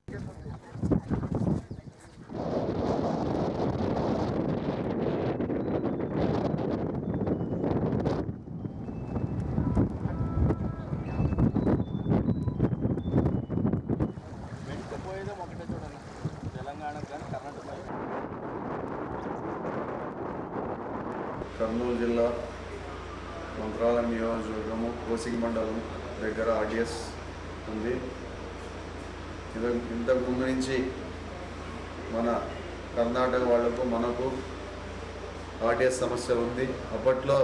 వెంటపోయేదే ఒకటే చూడాలి, తెలంగాణకు కానీ కర్ణాటక. కర్నూలు జిల్లా మంత్రాలయం నియోజకవర్గము కోసిగి మండలం దగ్గర ఆర్డిఎస్ ఉంది. ఇంతకు ముందు నుంచి మన కర్ణాటక వాళ్లకు మనకు ఆర్డిఎస్ సమస్య ఉంది. అప్పట్లో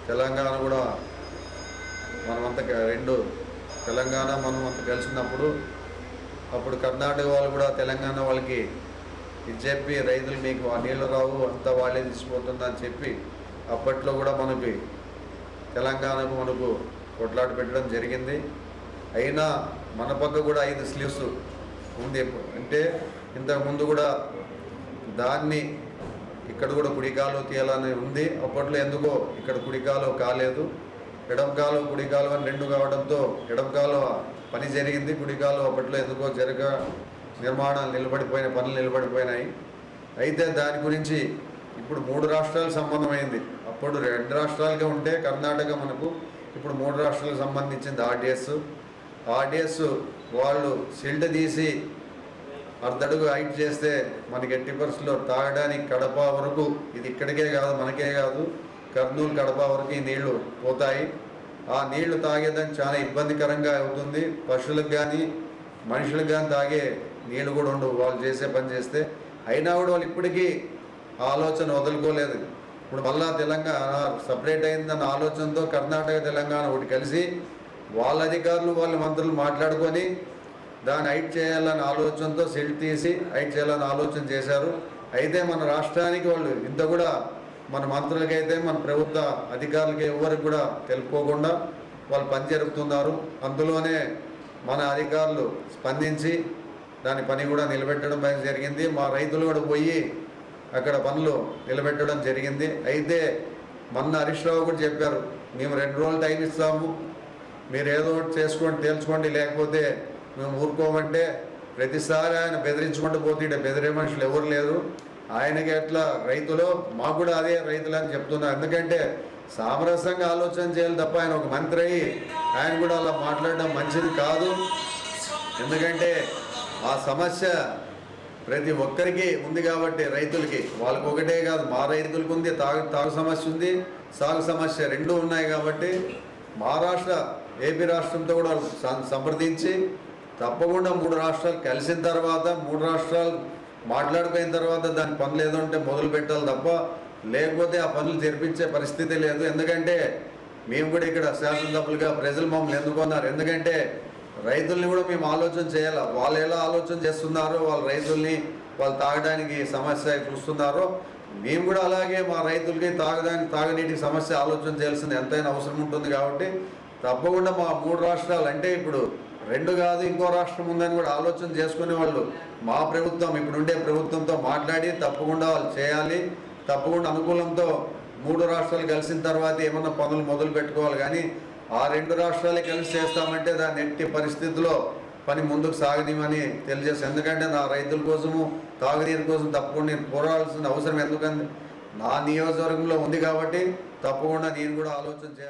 తెలంగాణ కూడా మనమంతా తెలంగాణ మనమంతా కలిసినప్పుడు అప్పుడు కర్ణాటక వాళ్ళు కూడా తెలంగాణ వాళ్ళకి ఇది చెప్పి రైతులు మీకు ఆ నీళ్ళు రావు అంతా వాళ్ళే తీసిపోతుందని చెప్పి అప్పట్లో కూడా మనకి తెలంగాణకు మనకు కొట్లాట పెట్టడం జరిగింది. అయినా మన పక్క కూడా 5 స్లీవ్స్ ఉంది. అంటే ఇంతకుముందు కూడా దాన్ని ఇక్కడ కూడా కుడికాలు తీయాలని ఉంది. అప్పట్లో ఎందుకో ఇక్కడ కుడికాలు కాలేదు, ఎడంకాలు కుడికాలు అని 2 కావడంతో ఎడంకాలు పని జరిగింది, కుడికాలు అప్పట్లో ఎందుకో నిర్మాణాలు పనులు నిలబడిపోయినాయి. అయితే దాని గురించి ఇప్పుడు 3 రాష్ట్రాలకు సంబంధమైంది. అప్పుడు 2 రాష్ట్రాలుగా ఉంటే కర్ణాటక మనకు ఇప్పుడు 3 రాష్ట్రాలకు సంబంధించింది ఆర్డిఎస్ వాళ్ళు సిల్ట్ తీసి అర్ధడుగు హైట్ చేస్తే మనకి 80% తాగడానికి కడప వరకు, ఇది ఇక్కడికే కాదు మనకే కాదు కర్నూలు కడప వరకు ఈ నీళ్లు పోతాయి. ఆ నీళ్లు తాగేదానికి చాలా ఇబ్బందికరంగా అవుతుంది. పశువులకు కానీ మనుషులకు కానీ తాగే నీళ్ళు కూడా ఉండవు వాళ్ళు చేసే పని చేస్తే. అయినా కూడా వాళ్ళు ఇప్పటికీ ఆలోచన వదులుకోలేదు. ఇప్పుడు మళ్ళా తెలంగాణ సపరేట్ అయిందన్న ఆలోచనతో కర్ణాటక తెలంగాణ ఒకటి కలిసి వాళ్ళ అధికారులు వాళ్ళ మంత్రులు మాట్లాడుకొని దాన్ని హైట్ చేయాలన్న ఆలోచనతో సెల్ తీసి హైట్ చేయాలని ఆలోచన చేశారు. అయితే మన రాష్ట్రానికి వాళ్ళు ఇంత కూడా మన మంత్రులకైతే మన ప్రభుత్వ అధికారులకి ఎవరికి కూడా తెలుపుకోకుండా వాళ్ళు పని జరుపుతున్నారు. అందులోనే మన అధికారులు స్పందించి దాని పని కూడా నిలబెట్టడం జరిగింది. మా రైతులు కూడా పోయి అక్కడ పనులు నిలబెట్టడం జరిగింది. అయితే మొన్న హరీష్ రావు కూడా చెప్పారు, మేము 2 రోజులు టైం ఇస్తాము, మీరు ఏదో ఒకటి చేసుకోండి తేల్చుకోండి, లేకపోతే మేము ఊరుకోమంటే ప్రతిసారి ఆయన బెదిరించుకుంటూ పోతుంటే బెదిరే మనుషులు ఎవరు లేరు. ఆయనకి ఎట్లా రైతులు మాకు కూడా అదే రైతులు అని చెప్తున్నారు. ఎందుకంటే సామరస్యంగా ఆలోచన చేయాలి తప్ప ఆయన ఒక మంత్రి అయ్యి ఆయన కూడా అలా మాట్లాడడం మంచిది కాదు. ఎందుకంటే ఆ సమస్య ప్రతి ఒక్కరికి ఉంది కాబట్టి రైతులకి, వాళ్ళకి ఒకటే కాదు, మా రైతులకు ఉంది, తాగు సమస్య ఉంది, సాగు సమస్య 2 ఉన్నాయి. కాబట్టి మహారాష్ట్ర ఏపీ రాష్ట్రంతో కూడా సంప్రదించి తప్పకుండా 3 రాష్ట్రాలు కలిసిన తర్వాత 3 రాష్ట్రాలు మాట్లాడుకున్న తర్వాత దాని పనులు ఏదో ఉంటే మొదలు పెట్టాలి తప్ప లేకపోతే ఆ పనులు జరిపించే పరిస్థితి లేదు. ఎందుకంటే మేము కూడా ఇక్కడ శాసనసభ్యులుగా ప్రజలు మమ్మల్ని ఎన్నుకున్నారు. ఎందుకంటే రైతుల్ని కూడా మేము ఆలోచన చేయాలి. వాళ్ళు ఎలా ఆలోచన చేస్తున్నారో వాళ్ళ రైతుల్ని వాళ్ళు తాగడానికి సమస్య చూస్తున్నారో మేము కూడా అలాగే మా రైతులకి తాగనీటికి సమస్య ఆలోచన చేయాల్సింది ఎంతైనా అవసరం ఉంటుంది. కాబట్టి తప్పకుండా మా 3 రాష్ట్రాలు అంటే ఇప్పుడు 2 కాదు ఇంకో రాష్ట్రం ఉందని కూడా ఆలోచన చేసుకునే వాళ్ళు మా ప్రభుత్వం ఇప్పుడు ఉండే ప్రభుత్వంతో మాట్లాడి తప్పకుండా వాళ్ళు చేయాలి. తప్పకుండా అనుకూలంతో 3 రాష్ట్రాలు కలిసిన తర్వాత ఏమన్నా పనులు మొదలు పెట్టుకోవాలి. కానీ ఆ 2 రాష్ట్రాలే కలిసి చేస్తామంటే దాన్ని ఎట్టి పరిస్థితుల్లో పని ముందుకు సాగనీయమని తెలియజేస్తాను. ఎందుకంటే నా రైతుల కోసము తాగునీరు కోసం తప్పకుండా నేను పోరాడాల్సిన అవసరం ఎందుకంటే నా నియోజకవర్గంలో ఉంది కాబట్టి తప్పకుండా నేను కూడా ఆలోచన చేయాలి.